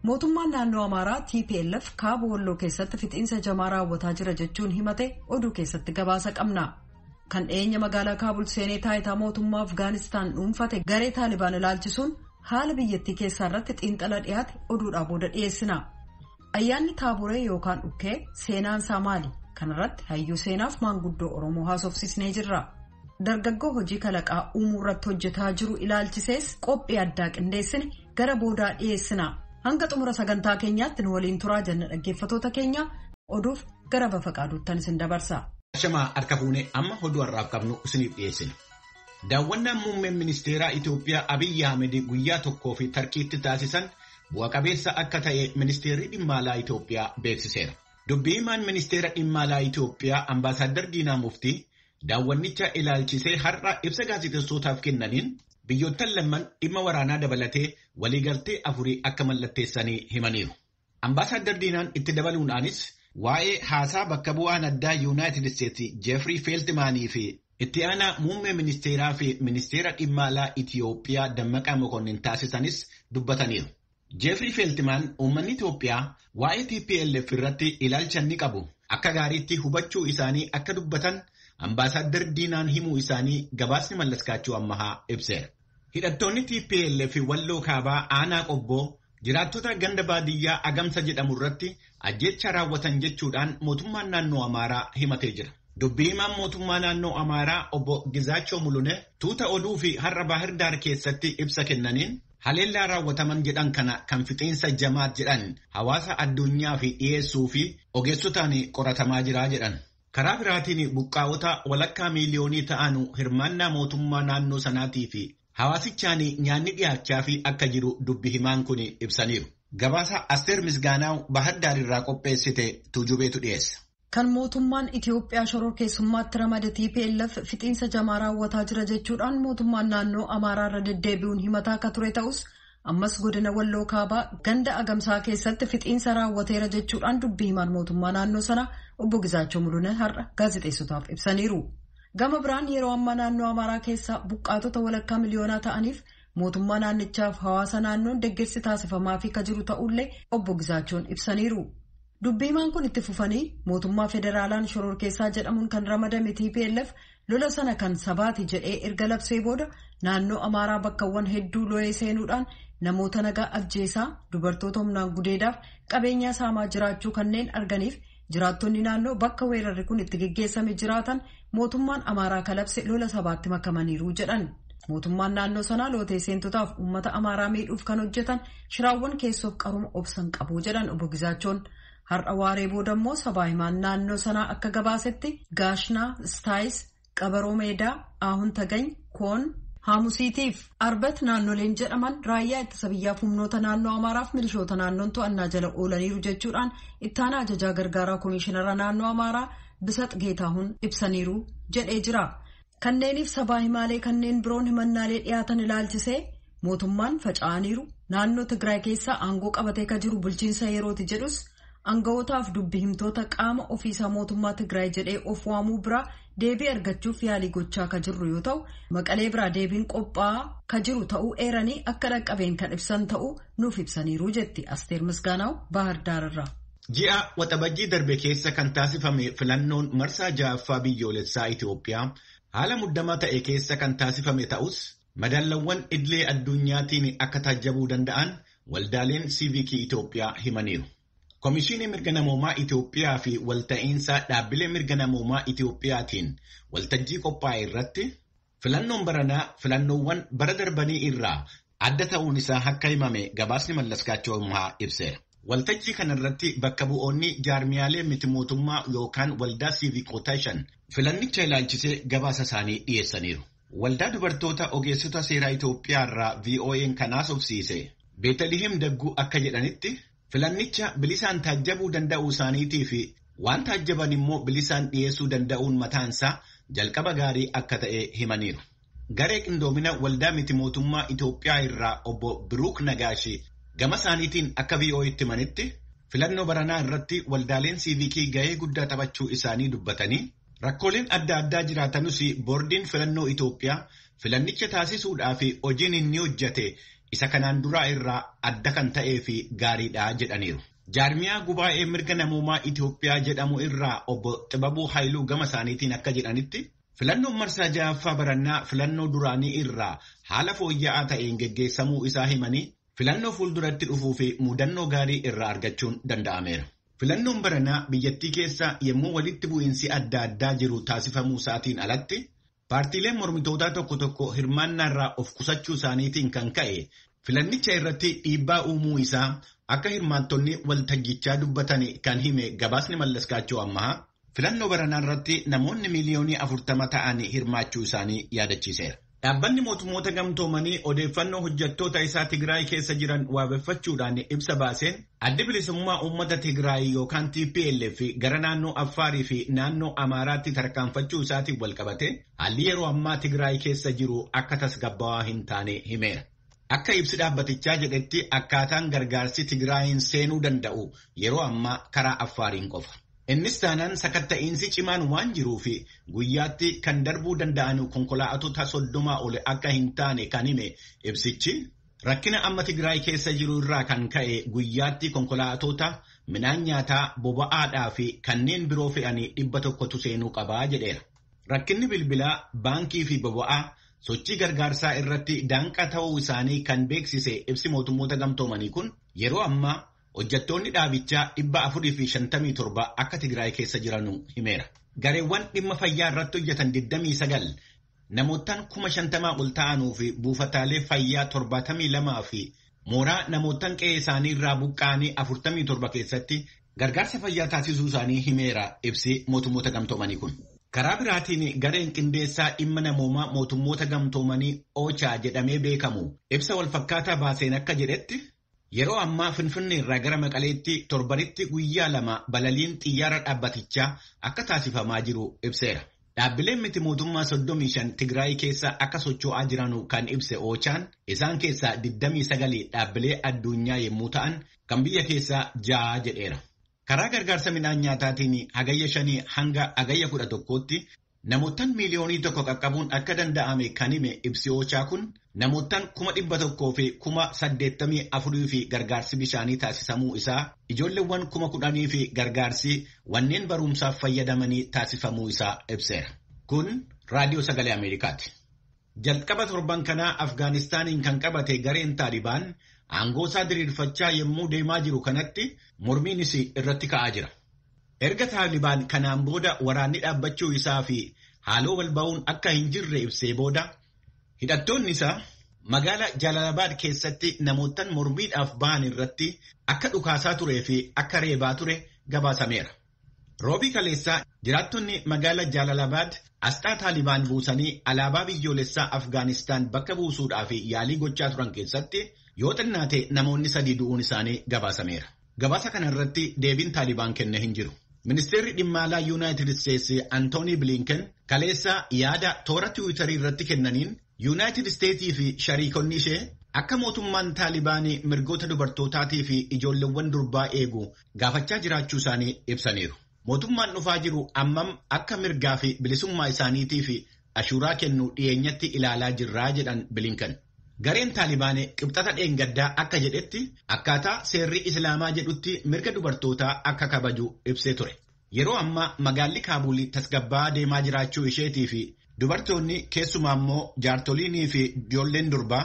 Mootummaan naannoo Amaaraa TPLF kaaba Walloo keessatti fixiinsa jamaa raawwataa jira jechuun himate oduu keessatti gabaasa qabna. Kan dhiyeenya magaalaa Kaabul seenee taayitaa mootummaa Afgaanistaan dhuunfate garee Taalibaan ilaalchisuun haala biyyattii keessaa irratti xiinxala dhiyaate oduudhaa booda dhiyeessina. Ayyaanni Taaburee yookaan dhukkee seenaan isaa maali? Kanarratti hayyuu seenaaf maanguddoo Oromoo haasofsiisnee jirra. Dargaggoo hojii kalaqaa uumuu irratti hojjetaa jiru ilaalchisees qophii addaa qindeessine gara boodaa dhiyeessina. Hanga xumura sagantaa keenyaatti nu waliin turaa jenna dhaggeeffatoota keenya oduuf gara Bafaqaaduuttan isin dabarsa. Shamaa harka fuunee amma oduu har'aaf qabnu isiniif dhiyeessina. Daawwannaan muummeen ministeeraa Itoophiyaa Abiyyi Ahmed guyyaa tokkoo fi Tarkiitti taasisan bu'a qabeessa akka ta'e ministeerri dhimma alaa Itoophiyaa beeksiseera. Dubbii himaan ministeera dhimma alaa Itoophiyaa Ambaasaadder Diinaa Muftii daawwannicha ilaalchisee har'a ibsa gaazexeessootaaf kennaniin biyyoottan lamman dhimma waraanaa dabalatee waliigaltee afurii akka mallatteessanii himaniiru. Ambaasaadder Diinaan itti dabaluudhaanis waa'ee haasaa bakka bu'aan addaa Yuunaayitid Isteetsi Jeefrii Feeltimaanii fi itti aanaa muummee ministeeraa fi ministeera dhimma alaa Itoophiyaa Dammaqaa Mokonnin taasisanis dubbataniiru. Jeefrii Feeltimaan uummanni Itoophiyaa waa'ee TPLF irratti ilaalcha ni qabu akka gaariitti hubachuu isaanii akka dubbatan Ambaasaadder Diinaan himuu isaanii gabaasni Mallaskaachuu Ammahaa ibseera. Hidhattoonni TPLF Walloo Kaabaa aanaa qobboo jiraattota ganda baadiyyaa Agamsa jedhamu irratti ajjeechaa raawwatan jechuudhaan mootummaan naannoo Amaaraa himatee jira. Dubbii himaan mootummaa naannoo Amaaraa obbo Gizaachoo Mulune tuuta oduu fi har'a Baahir Daar keessatti ibsa kennaniin haleellaa raawwataman jedhan kana kan fixiinsa jamaat jedhan hawaasa addunyaa fi dhiyeessuu fi ogeessotaan qoratamaa jira jedhan. Karaa biraatiin buqqaa'ota walakkaa miiliyoonii ta'anu hirmaannaa mootummaa naannoo sanaatii fi hawaasichaan nyaanni dhiyaachaa fi akka jiru dubbi himaan kun ibsaniiru. Gabaasa Asteer Misgaanaaw Baahir Daar irraa qopheessite Tuujubeetu dhiyeessa. Kan mootummaan Itoophiyaa shororkeessummaatti ramade TPLF fixiinsa jamaa raawwataa jira jechuudhaan mootummaan naannoo Amaaraa irra deddeebi'uun himataa akka ture ta'us ammas godina Walloo Kaabaa ganda Agamsaa keessatti fixiinsa raawwateera jechuudhaan dubbii himaan mootummaa naannoo sana obbo Gizaachoo Mulune har'a gaazexeessotaaf ibsaniiru. Gama biraan yeroo ammaa naannoo Amaaraa keessa buqqaatota walakkaa miliyoonaa ta'aniif mootummaa naannichaaf hawaasa naannoon deeggarsi taasifamaa fi ka jiru ta'ullee obbo Gizaachoon ibsaniiru. Dubbii himaan kun itti fufanii mootummaa federaalaan shororkeessaa jedhamuun kan ramadame TPLF lola sana kan sabaati jedhee erga labsee booda naannoo Amaaraa bakkawwan hedduu lo'ee seenuudhaan namoota nagaa ajjeesaa dubartoota humnaan gudeedaaf qabeenyaa saamaa jiraachuu kanneen arganiif jiraattonni naannoo bakka weerarri kun itti geggeessame jiraatan mootummaan Amaaraa kalabse lola sabaatti makamaniiru jedhan. Mootummaan naannoo sanaa lootee seentotaaf uummata Amaaraa miidhuuf kan hojjetan shiraawwan keessoof qaruma obsan qabu jedhan obbo Gizaachoon. Har'a waaree booda immoo sabaa himaan naannoo sanaa akka gabaasetti Gaashnaa, Staayis, Qabaroo Meedaa, Aahun Tagany, Koon, Haamusiitiif Arbat naannoleen jedhaman raayyaa ittisa biyyaaf humnoota naannoo Amaaraaf milishoota naannoon to'annaa jala oolaniiru jechuudhaan ittaanaa ajajaa gargaaraa komishinara naannoo Amaaraa Bisat Geetaahun ibsaniiru jedhee jira. Kanneeniif sabaa himaalee kanneen biroon himannaalee dhiyaatan ilaalchisee mootummaan faca'aniiru naannoo Tigraay keessaa aangoo qabatee ka jiru bulchiinsa yerooti jedhus Anga'ootaaf dubbi himtoota qaama ofiisaa mootummaa Tigraay jedhee of waamuu biraa deebii argachuuf yaalii gochaa ka jirru yoo ta'u Maqalee biraa deebiin qophaa'aa ka jiru ta'uu eeranii akka dhaqqabeen kan ibsan ta'uu nuuf ibsaniiru jetti Asteer Misgaanaaw Baahir Daar irraa. Ji'a waxabajjii darbe keessa kan taasifame filannoon marsaa ja'affaa biyyoolessaa Itoophiyaa haala muddamaa ta'e keessa kan taasifame ta'us madaalawwan idilee addunyaatiin akka taajjabuu danda'an waldaaleen siivikii Itoophiyaa himaniiru. Komishinii mirga namoomaa Itoophiyaa fi walta'iinsa dhaabbilee mirga namoomaa Itoophiyaatiin waltajjii qophaa'e irratti filannoon baranaa filannoowwan bara darbanii irraa adda ta'uun isaa akka himame gabaasni Mallaskaachoo Ammahaa ibseera. Waltajjii kana irratti bakka bu'oonni jaarmiyaalee miti mootummaa yookaan waldaa siivikootaa 5 filannicha ilaalchisee gabaasa isaanii dhiyeessaniiru. Waldaa dubartoota ogeessota seeraa Itoophiyaa irraa VOA'n kan haasofsiise Beetaliheem Dagguu akka jedhanitti filannicha bilisaan taajjabuu danda'uu isaaniitii fi waan taajjaban immoo bilisaan dhiyeessuu danda'uun mataansaa jalqaba gaarii akka ta'e himaniiru. Garee qindoomina waldaa miti mootummaa Itoophiyaa irraa obbo Biruuk Nagaashi gama isaaniitiin akka VOA'tti himanitti filannoo baranaa irratti waldaaleen siivikii gahee guddaa taphachuu isaanii dubbatanii rakkooleen adda addaa jiraatanus boordiin filannoo Itoophiyaa filannicha taasisuudhaaf hojiin inni hojjete isa kanaan duraa irraa adda kan ta'ee fi gaariidha jedhaniiru. Jaarmiyaa gubaa'ee mirga namoomaa Itoophiyaa jedhamu irraa obbo Xibabuu Haayiluu gama isaaniitiin akka jedhanitti filannoon marsaa ja'affaa barannaa filannoo duraanii irraa haala fooyya'aa ta'een geggeessamuu isaa himanii filannoo fuulduratti dhufuu fi mudannoo gaarii irraa argachuun danda'ameera. Filannoon baranaa biyyattii keessa yommuu walitti bu'iinsi adda addaa jiru taasifamuu isaatiin alatti paartiileen mormitootaa tokko tokko hirmaannaa irraa of qusachuu isaaniitiin kan ka'e filannicha irratti dhiibbaa uumuu isaa akka hirmaattonni waltajjichaa dubbatan kan hime gabaasni Mallaskaachoo Ammahaa filannoo baranaa irratti namoonni miliyoonii 40 ta'an hirmaachuu isaanii yaadachiiseera. Dhaabbanni mootummoota gamtoomanii odeeffannoo hojjettoota isaa Tigraay keessa jiran waabeffachuudhaan ibsa baaseen addi bilisummaa uummata Tigraay yookaan TPLF gara naannoo Affaarii fi naannoo Amaaraatti tarkaanfachuu isaatiin walqabate haalli yeroo ammaa Tigraay keessa jiru akka tasgabbaa'aa hin taane himeera. Akka ibsi dhaabbatichaa jedhetti akkaataan gargaarsi Tigraayin seenuu danda'u yeroo ammaa karaa Affaariin qofa. Innis taanaan sakatta'iinsi cimaan waan jiruuf guyyaatti kan darbuu danda'an konkolaattota 30 ol akka hin taane kan hime ibsichi rakkina amma Tigraay keessa jiru irraa kan ka'e guyyaatti konkolaattota midhaan nyaataa boba'aadhaa fi kanneen biroo fe'anii 100tu seenuu qabaa jedheera. Rakkinni bilbilaa baankii fi boba'aa sochii gargaarsaa irratti daanqaa ta'uu isaanii kan beeksise ibsi mootummoota gamtoomanii kun yeroo ammaa hojjettoonni dhaabichaa 457 akka Tigraay keessa jiranuu himeera. Gareewwan dhimma fayyaa irratti hojjetan 29 namootaan 50,000 ol ta'anuu fi buufataalee fayyaa 72 fi mooraa namootaan qe'ee isaanii irraa buqqa'anii 47 keessatti gargaarsa fayyaa taasisuu isaanii himeera ibsi mootummoota gamtoomanii kun. Karaa biraatiin gareen qindeessaa dhimma namoomaa mootummoota gamtoomanii OCHA jedhamee beekamu ibsa walfakkaataa baaseen akka jedhetti yeroo ammaa Finfinnee irraa gara Maqaleetti torbanitti guyyaa 2 balaliin xiyyaara dhaabbatichaa akka taasifamaa jiru ibseera. Dhaabbileen miti mootummaa 35 Tigraay keessa akka socho'aa jiran kan ibse OCHA'n isaan keessaa 29 dhaabbilee addunyaa yommuu ta'an kan biyya keessaa 6 jedheera. Karaa gargaarsa midhaan nyaataatiin hagayya 5 hanga hagayya 11tti namootaan miliyoonii 1 qaqqabuun akka danda'ame kan hime ibsi OCHA kun namootaan 100,000 fi 84,000 fi gargaarsi bishaanii taasifamuu isaa ijoolleewwan 10,000 fi gargaarsi wanneen barumsaaf fayyadamanii taasifamuu isaa ibseera. Kun raadiyoo sagalee Ameerikaati. Jalqaba torban kanaa Afgaanistaaniin kan qabate gareen Taalibaan aangoo isaa diriirfachaa yommuu deemaa jiru kanatti mormiinis irratti ka'aa jira. Erga Taalibaan kanaan booda waraanni dhaabbachuu isaa fi haaloo walba'uun akka hin jirre ibsee booda hidhattoonni isaa magaalaa Jaalalabaad keessatti namootaan mormiidhaaf ba'an irratti akka dhukaasaa turee fi akka reebaa ture gabaasameera. Roobii kaleessaa jiraattonni magaalaa Jaalalabaad asxaa Taalibaan buusanii alaabaa biyyoolessaa Afgaanistaan bakka buusuudhaaf yaalii gochaa turan keessatti yoo xinnaate namoonni 3 du'uun isaanii gabaasameera. Gabaasa kana irratti deebiin Taalibaan kenne hin jiru. Ministeerri dhimma alaa Yuunaayitid Isteetsi Antoonii Bilinken kaleessa yaada toora Tiwiitarii irratti kennaniin Yuunaayitid Isteetii fi shariikonni ishee akka mootummaan Taalibaanii mirgoota dubartootaatii fi ijoolleewwan durbaa eegu gaafachaa jiraachuu isaanii ibsaniiru. Mootummaan dhufaa jiru ammam akka mirgaa fi bilisummaa isaaniitii fi ashuuraa kennu dhiyeenyatti ilaalaa jirraa jedhan Bilinken. Gareen Taalibaanii qibxata dheengaddaa akka jedhetti akkaataa seerri Islaamaa jedhutti mirga dubartootaa akka kabaju ibsee ture. Yeroo ammaa magaalli Kaabuulii tasgabbaa'aa deemaa jiraachuu isheetii fi dubartoonni keessumaa immoo jaartoliinii fi ijoolleen durbaa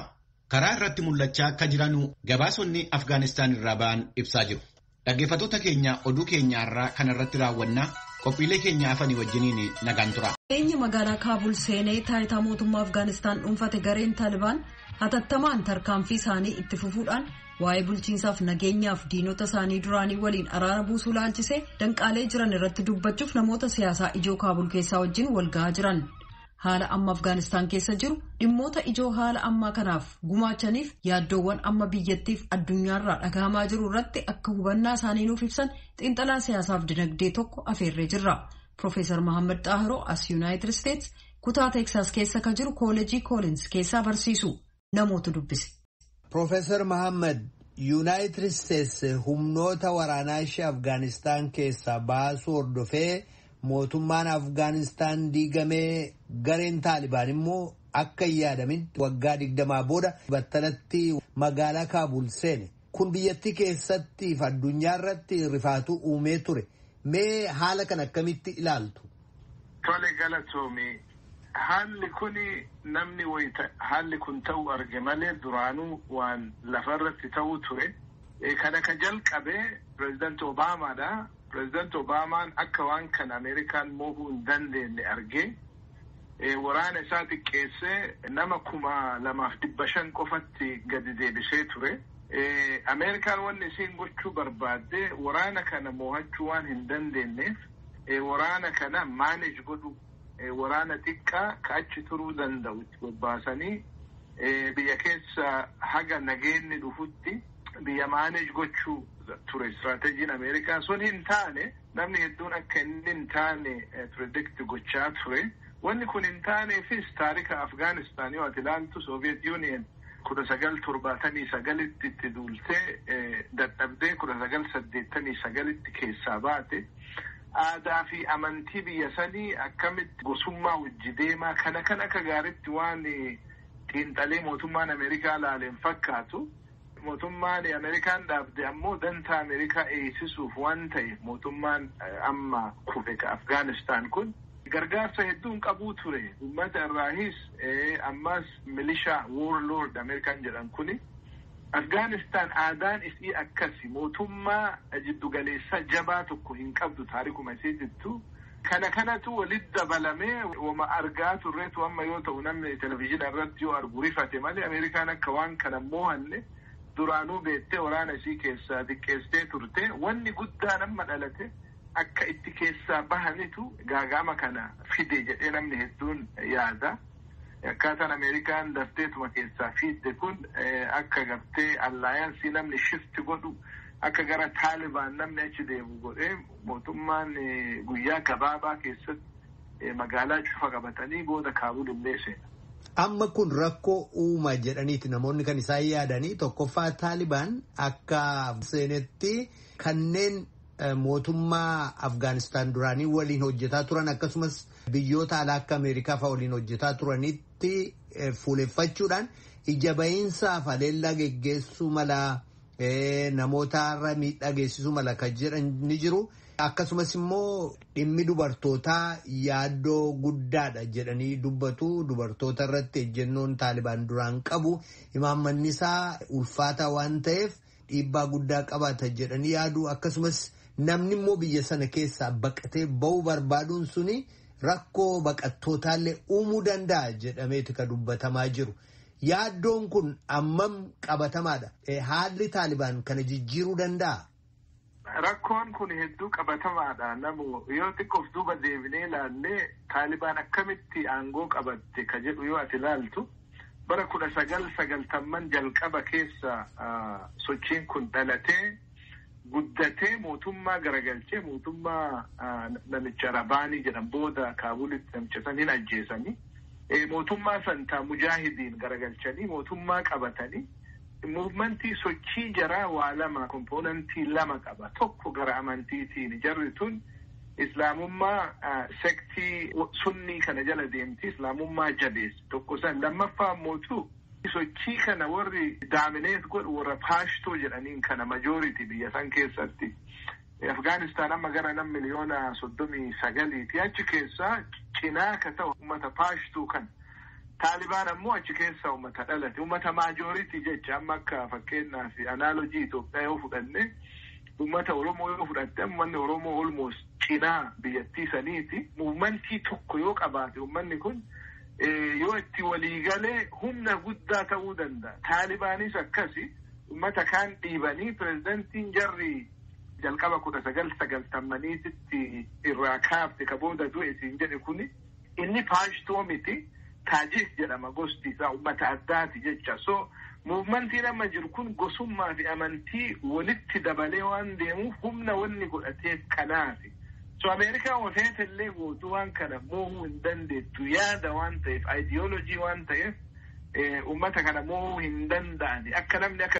karaa irratti mul'achaa akka jiranuu gabaasonni Afgaanistaan irraa ba'an ibsaa jiru. Dhaggeeffattoota keenya oduu keenyaarraa kanarratti raawwannaa qophiilee keenya afanii wajjiniin nagaan tura. Eenyu magaalaa Kaabul seenee taayitaa mootummaa Afgaanistaan dhuunfate gareen Taalibaan hatattamaan tarkaanfii isaanii itti fufuudhaan waa'ee bulchiinsaaf nageenyaaf diinota isaanii duraanii waliin araara buusuu laalchisee danqaalee jiran irratti dubbachuuf namoota siyaasaa ijoo Kaabul keessaa wajjin wal ga'aa jiran. Haala amma Afgaanistaan keessa jiru dhimmoota ijoo haala ammaa kanaaf gumaachaniif yaaddoowwan amma biyyattiif addunyaarraa dhagahamaa jiru irratti akka hubannaa isaanii nuuf ibsan xiinxalaa siyaasaaf dinagdee tokko afeerree jirra. Profeesar Mohaammed Xaahiroo as Yuunaayitid Isteets kutaa Teeksaas keessa ka jiru kooleejii Koolins keessaa barsiisu namoota dubbise. Profeesar Mohaammed Yuunaayitid Isteetsi humnoota waraanaa ishee Afgaanistaan keessaa baasuu hordofee mootummaan Afgaanistaan diigamee gareen Taalibaan immoo akka hin yaadamitti waggaa 20 booda battalatti magaalaa Kaabul seene. Kun biyyattii keessatti fi addunyaa irratti rifaatu uumee ture. Mee haala kan akkamitti ilaaltu? Tole galatoomii. Haalli kuni namni haalli kun ta'uu arge malee duraanuu waan lafarratti ta'uu ture. Kana ka jalqabee Pireezidaanti Obaamaadha. Pireezidaanti Obaamaan akka waan kana Ameerikaan mo'uu hin dandeenye argee waraana isaa xiqqeessee nama 2,500 qofatti gadi deebisee ture. Ameerikaan wanni isiin gochuu barbaadde waraana kana mo'achuu waan hin dandeenyeef waraana kana maaneej godhu waraana xiqqaa ka achi turuu danda'u itti bobbaasanii biyya keessa haga nageenni dhufutti biyya maaneej gochuu ture istiraatejjiin Ameerikaa. Sun hin taane namni hedduun akka inni hin taane predict gochaa ture. Wanni kun hin taaneefis taarika Afgaanistaan yoo ati ilaaltu Soviet Union 1979 itti duultee dadhabdee 1989 keessaa baate. Aadaa fi amantii biyya sanii akkamitti gosummaa wajji deemaa kana kan akka gaaritti waan xiinxalee mootummaan Ameerikaa laaleen fakkaatu. Mootummaan Ameerikaan dhaabde ammoo dantaa Ameerikaa eegsisuuf waan ta'e mootummaan amma kufe ka Afgaanistaan kun gargaarsa hedduun qabuu ture. Uummata irraahis ammas milishaa warlord Ameerikaan jedhan kuni. Afgaanistaan aadaan isii akkasi mootummaa jiddugaleessa jabaa tokko hin qabdu taarikuma isii jirtu. Kanatu walitti dabalamee wama argaa turreetu amma yoo ta'u namni televezyiina irratti yoo argu rifate malee Ameerikaan akka waan kana mo'anne duraanuu beettee waraana isii keessaa xiqqeessitee turte. Wanni guddaan amma dhalate akka itti keessaa bahanitu gaagama kana fide jedhee namni hedduun yaada. Akkaataan Ameerikaan dafteetuma keessaa fidde kun akka gartee allaayansii namni shifti godhu akka gara Taalibaan namni achi deemu godhee mootummaan guyyaa gabaabaa keessatti magaalaa cufa qabatanii booda Kaabul illee seena. Amma kun rakkoo uuma jedhaniiti namoonni kan isaan yaadanii. Tokkoffaa Taalibaan akka seenetti kanneen mootummaa Afgaanistaan duraanii waliin hojjetaa turan akkasumas biyyoota alaa akka Ameerikaa fa'aa waliin hojjetaa turanitti fuuleffachuudhaan ija bahiinsaaf haleellaa geggeessuu mala namootarra miidhaa geessisuu mala kan jedhan ni jiru. Akkasumas immoo dhimmi dubartootaa yaaddoo guddaadha jedhanii dubbatu. Dubartoota irratti ejjennoon Taalibaan duraan qabu imaammanni isaa ulfaataa waan ta'eef dhiibbaa guddaa qabaata jedhanii yaadu. Akkasumas namni immoo biyya sana keessaa baqatee ba'uu barbaaduun suni rakkoo baqattootallee uumuu danda'a jedhameeti kan dubbatamaa jiru. Yaaddoon kun ammam qabatamaadha? Haalli Taalibaan kana jijjiiruu danda'a? Rakkoon kun hedduu qabatamaadha. Namu yoo xiqqoof duuba deebinee ilaallee Taalibaan akkamitti aangoo qabatte ka jedhu yoo ati ilaaltu bara 1990 jalqaba keessa sochiin kun dhalatee guddatee mootummaa garagalchee mootummaa namicha Rabaanii jedhan booda Kaabulitti namicha san hin ajjeesanii mootummaa santaa mujaahidiin garagalchanii mootummaa qabatanii muumantii sochii jaraa waa lama kompoonantii lama qaba. Tokko gara amantiitiin jarri tun islaamummaa sektii sunnii kana jala deemti islaamummaa jabeessi. Tokko san lammaffaa mootuu sochii kana warri daamineet godhu warra paashtoo jedhaniin kana majooriti biyya san keessatti. Afgaanistaan amma gara 1,39,000 achi keessaa cinaa ka ta'u ummata paashtuu kan. Taalibaan ammoo achi keessaa ummata dhalate. Ummata majooriti jecha amma akka fakkeenyaaf anaalojii Itoophiyaa yoo fudhanne ummata Oromoo yoo fudhatte ummanni Oromoo almost cinaa biyyattii saniiti. Muumantii tokko yoo qabaate ummanni kun yoo itti waliigalee humna guddaa ta'uu danda'a. Taalibaanis akkasi ummata kaan dhiibanii pirezidantiin jarri jalqaba 1990 irraa kaafte ka booda du'e siin jedhe kuni inni paashtoo miti. Taajik jedhama gosti isaa ummata addaati jecha. So muumantiin amma jiru kun gosummaa fi amantii walitti dabalee waan deemuuf humna wanni godhateef kanaafi. So Ameerikaan ofeet illee gootu waan kana moohuu hin dandeettu yaada waan ta'eef ideoloojii waan ta'eef ummata kana moohuu hin danda'ani akka namni akka